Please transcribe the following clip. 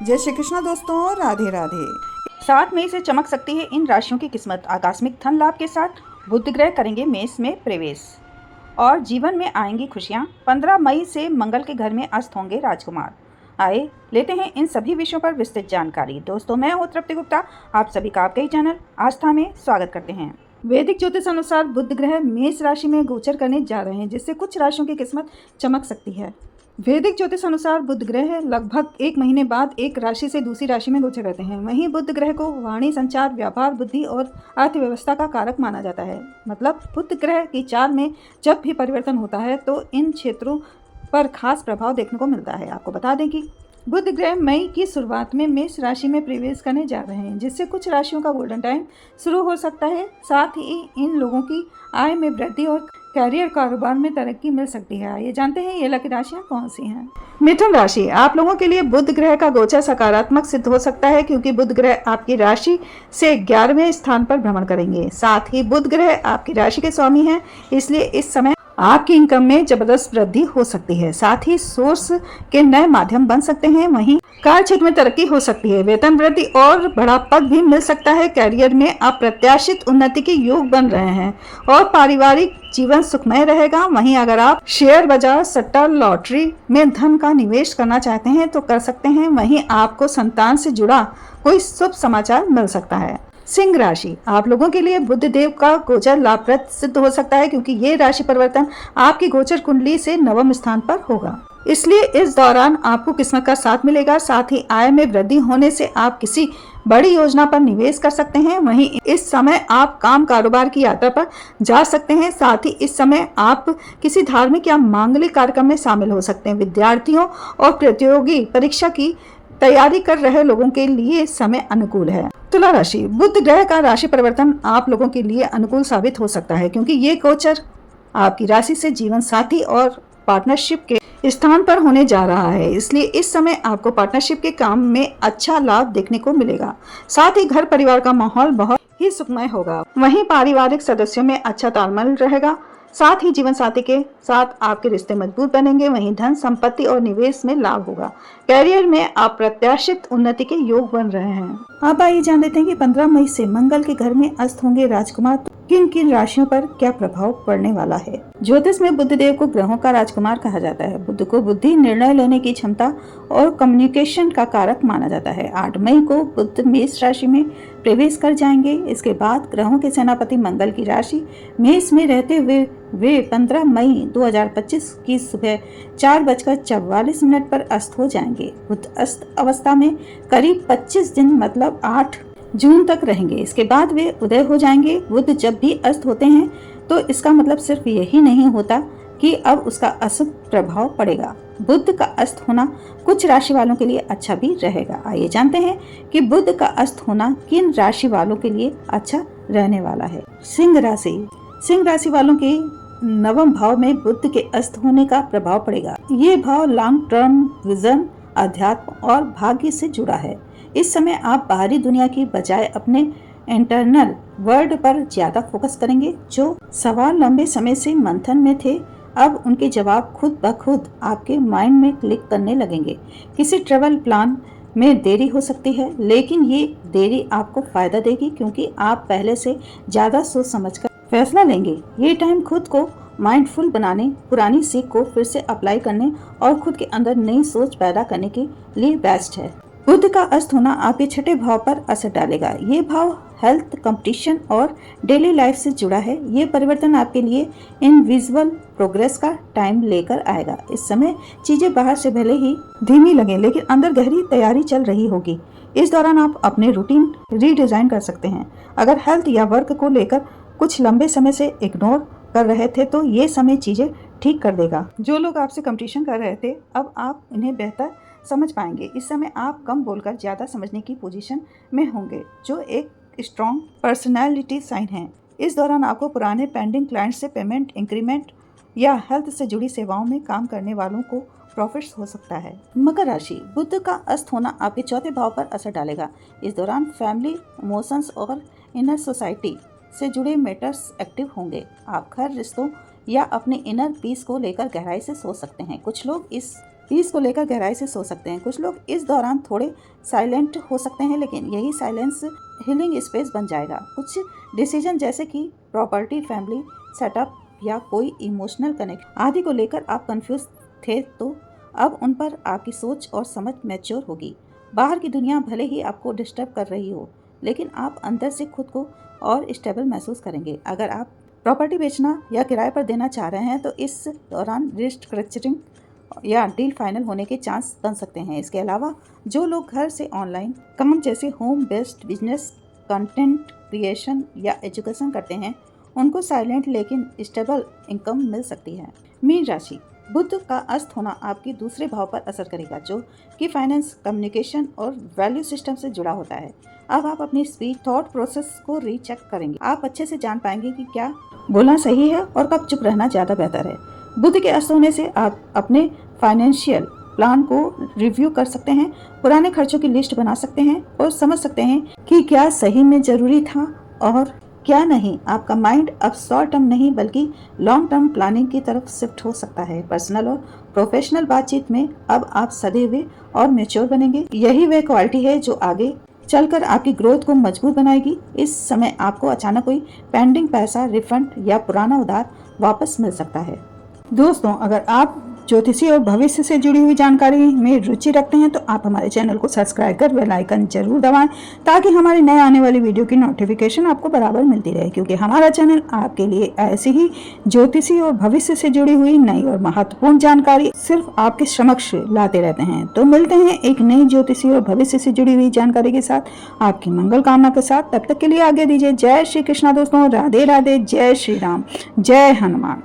जय श्री कृष्ण दोस्तों, राधे राधे। 7 मई से चमक सकती है इन राशियों की किस्मत। आकस्मिक धन लाभ के साथ बुध ग्रह करेंगे मेष में प्रवेश और जीवन में आएंगी खुशियां। 15 मई से मंगल के घर में अस्त होंगे राजकुमार। आए लेते हैं इन सभी विषयों पर विस्तृत जानकारी। दोस्तों, मैं हूं तृप्ति गुप्ता, आप सभी का आपके ही चैनल आस्था में स्वागत करते हैं। वैदिक ज्योतिष अनुसार बुध ग्रह मेष राशि में गोचर करने जा रहे हैं, जिससे कुछ राशियों की किस्मत चमक सकती है। वैदिक ज्योतिष अनुसार बुध ग्रह लगभग 1 महीने बाद एक राशि से दूसरी राशि में गोचर करते हैं। वहीं बुध ग्रह को वाणी, संचार, व्यापार, बुद्धि और अर्थव्यवस्था का कारक माना जाता है। मतलब बुध ग्रह की चाल में जब भी परिवर्तन होता है तो इन क्षेत्रों पर खास प्रभाव देखने को मिलता है। आपको बता दें कि बुध ग्रह मई की शुरुआत में मेष राशि में प्रवेश करने जा रहे हैं, जिससे कुछ राशियों का गोल्डन टाइम शुरू हो सकता है। साथ ही इन लोगों की आय में वृद्धि और कैरियर कारोबार में तरक्की मिल सकती है। ये जानते हैं ये लकी राशियां कौन सी हैं। मिथुन राशि, आप लोगों के लिए बुध ग्रह का गोचर सकारात्मक सिद्ध हो सकता है, क्योंकि बुध ग्रह आपकी राशि से 11वें स्थान पर भ्रमण करेंगे। साथ ही बुध ग्रह आपकी राशि के स्वामी हैं, इसलिए इस समय आपकी इनकम में जबरदस्त वृद्धि हो सकती है। साथ ही सोर्स के नए माध्यम बन सकते हैं। वहीं कार्य क्षेत्र में तरक्की हो सकती है, वेतन वृद्धि और बड़ा पद भी मिल सकता है। कैरियर में अप्रत्याशित उन्नति के योग बन रहे हैं और पारिवारिक जीवन सुखमय रहेगा। वहीं अगर आप शेयर बाजार, सट्टा, लॉटरी में धन का निवेश करना चाहते हैं तो कर सकते हैं। वहीं आपको संतान से जुड़ा कोई शुभ समाचार मिल सकता है। सिंह राशि, आप लोगों के लिए बुध देव का गोचर लाभप्रद सिद्ध हो सकता है, क्योंकि ये राशि परिवर्तन आपकी गोचर कुंडली से 9वें स्थान पर होगा। इसलिए इस दौरान आपको किस्मत का साथ मिलेगा। साथ ही आय में वृद्धि होने से आप किसी बड़ी योजना पर निवेश कर सकते हैं। वहीं इस समय आप काम कारोबार की यात्रा पर जा सकते हैं। साथ ही इस समय आप किसी धार्मिक या मांगलिक कार्यक्रम में शामिल हो सकते हैं। विद्यार्थियों और प्रतियोगी परीक्षा की तैयारी कर रहे लोगों के लिए समय अनुकूल है। तुला राशि, बुध ग्रह का राशि परिवर्तन आप लोगों के लिए अनुकूल साबित हो सकता है, क्योंकि ये गोचर आपकी राशि से जीवन साथी और पार्टनरशिप के स्थान पर होने जा रहा है। इसलिए इस समय आपको पार्टनरशिप के काम में अच्छा लाभ देखने को मिलेगा। साथ ही घर परिवार का माहौल बहुत ही सुखमय होगा। वहीं पारिवारिक सदस्यों में अच्छा तालमेल रहेगा। साथ ही जीवन साथी के साथ आपके रिश्ते मजबूत बनेंगे। वहीं धन, संपत्ति और निवेश में लाभ होगा। कैरियर में अप्रत्याशित उन्नति के योग बन रहे हैं। अब आइए जान लेते हैं कि 15 मई से मंगल के घर में अस्त होंगे राजकुमार, तो किन किन राशियों पर क्या प्रभाव पड़ने वाला है। ज्योतिष में बुध देव को ग्रहों का राजकुमार कहा जाता है। बुध को बुद्धि, निर्णय लेने की क्षमता और कम्युनिकेशन का कारक माना जाता है। 8 मई को बुध मेष राशि में प्रवेश कर जाएंगे। इसके बाद ग्रहों के सेनापति मंगल की राशि मेष में रहते हुए वे 15 मई 2025 की सुबह 4:44 पर अस्त हो जाएंगे। बुध अस्त अवस्था में करीब 25 दिन मतलब 8 जून तक रहेंगे। इसके बाद वे उदय हो जाएंगे। बुध जब भी अस्त होते हैं तो इसका मतलब सिर्फ यही नहीं होता कि अब उसका अशुभ प्रभाव पड़ेगा। बुध का अस्त होना कुछ राशि वालों के लिए अच्छा भी रहेगा। आइए जानते हैं कि बुध का अस्त होना किन राशि वालों के लिए अच्छा रहने वाला है। सिंह राशि, सिंह राशि वालों के 9वें भाव में बुध के अस्त होने का प्रभाव पड़ेगा। ये भाव लॉन्ग टर्म विजन, अध्यात्म और भाग्य से जुड़ा है। इस समय आप बाहरी दुनिया की बजाय अपने इंटरनल वर्ल्ड पर ज्यादा फोकस करेंगे। जो सवाल लंबे समय से मंथन में थे, अब उनके जवाब खुद ब खुद आपके माइंड में क्लिक करने लगेंगे। किसी ट्रेवल प्लान में देरी हो सकती है, लेकिन ये देरी आपको फायदा देगी, क्योंकि आप पहले से ज्यादा सोच समझकर फैसला लेंगे। ये टाइम खुद को माइंडफुल बनाने, पुरानी सीख को फिर से अप्लाई करने और खुद के अंदर नई सोच पैदा करने के लिए बेस्ट है। बुध का अस्त होना आपके 6ठे भाव पर असर डालेगा। ये भाव हेल्थ, कंपटीशन और डेली लाइफ से जुड़ा है। ये परिवर्तन आपके लिए इनविजिबल प्रोग्रेस का टाइम लेकर आएगा। इस समय चीजें बाहर से भले ही धीमी लगें, लेकिन अंदर गहरी तैयारी चल रही होगी। इस दौरान आप अपने रूटीन रीडिजाइन कर सकते हैं। अगर हेल्थ या वर्क को लेकर कुछ लंबे समय से इग्नोर कर रहे थे तो ये समय चीजें ठीक कर देगा। जो लोग आपसे कंपटीशन कर रहे थे, अब आप इन्हें बेहतर समझ पाएंगे। इस समय आप कम बोलकर ज्यादा समझने की पोजीशन में होंगे, जो एक स्ट्रॉन्ग पर्सनैलिटी साइन है। इस दौरान आपको पुराने पेंडिंग क्लाइंट से पेमेंट, इंक्रीमेंट या हेल्थ से जुड़ी सेवाओं में काम करने वालों को प्रॉफिट्स हो सकता है। मकर राशि, बुध का अस्त होना आपके 4थे भाव पर असर डालेगा। इस दौरान फैमिली, इमोशंस और इनर सोसाइटी से जुड़े मैटर्स एक्टिव होंगे। आप घर, रिश्तों या अपने इनर पीस को लेकर गहराई से सोच सकते हैं। कुछ लोग इस पीस को लेकर गहराई से सोच सकते हैं। कुछ लोग इस दौरान थोड़े साइलेंट हो सकते हैं, लेकिन यही साइलेंस हीलिंग स्पेस बन जाएगा। कुछ डिसीजन जैसे कि प्रॉपर्टी, फैमिली सेटअप या कोई इमोशनल कनेक्ट आदि को लेकर आप कंफ्यूज थे, तो अब उन पर आपकी सोच और समझ मैच्योर होगी। बाहर की दुनिया भले ही आपको डिस्टर्ब कर रही हो, लेकिन आप अंदर से खुद को और स्टेबल महसूस करेंगे। अगर आप प्रॉपर्टी बेचना या किराए पर देना चाह रहे हैं तो इस दौरान रिस्ट्रक्चरिंग या डील फाइनल होने के चांस बन सकते हैं। इसके अलावा जो लोग घर से ऑनलाइन काम जैसे home based business, content creation या एजुकेशन करते हैं, उनको साइलेंट लेकिन स्टेबल इनकम मिल सकती है। मीन राशि, बुध का अस्त होना आपके दूसरे भाव पर असर करेगा, जो कि फाइनेंस, कम्युनिकेशन और वैल्यू सिस्टम से जुड़ा होता है। अब आप अपनी स्पीच, थॉट प्रोसेस को रीचेक करेंगे। आप अच्छे से जान पाएंगे कि क्या बोलना सही है और कब चुप रहना ज़्यादा बेहतर है। बुध के अस्त होने से आप अपने फाइनेंशियल प्लान को रिव्यू कर सकते हैं, पुराने खर्चों की लिस्ट बना सकते हैं और समझ सकते हैं कि क्या सही में जरूरी था और क्या नहीं। आपका माइंड अब शॉर्ट टर्म नहीं बल्कि लॉन्ग टर्म प्लानिंग की तरफ शिफ्ट हो सकता है। पर्सनल और प्रोफेशनल बातचीत में अब आप सधे हुए और मैच्योर बनेंगे। यही वह क्वालिटी है जो आगे चलकर आपकी ग्रोथ को मजबूत बनाएगी। इस समय आपको अचानक कोई पेंडिंग पैसा रिफंड या पुराना उधार वापस मिल सकता है। दोस्तों, अगर आप ज्योतिषी और भविष्य से जुड़ी हुई जानकारी में रुचि रखते हैं तो आप हमारे चैनल को सब्सक्राइब कर बेल आइकन जरूर दबाएं, ताकि हमारी नए आने वाली वीडियो की नोटिफिकेशन आपको बराबर मिलती रहे, क्योंकि हमारा चैनल आपके लिए ऐसी ही ज्योतिषी और भविष्य से जुड़ी हुई नई और महत्वपूर्ण जानकारी सिर्फ आपके समक्ष लाते रहते हैं। तो मिलते हैं एक नई ज्योतिषी और भविष्य से जुड़ी हुई जानकारी के साथ, आपकी मंगल कामना के साथ। तब तक के लिए आगे दीजिए जय श्री कृष्णा दोस्तों। राधे राधे, जय श्री राम, जय हनुमान।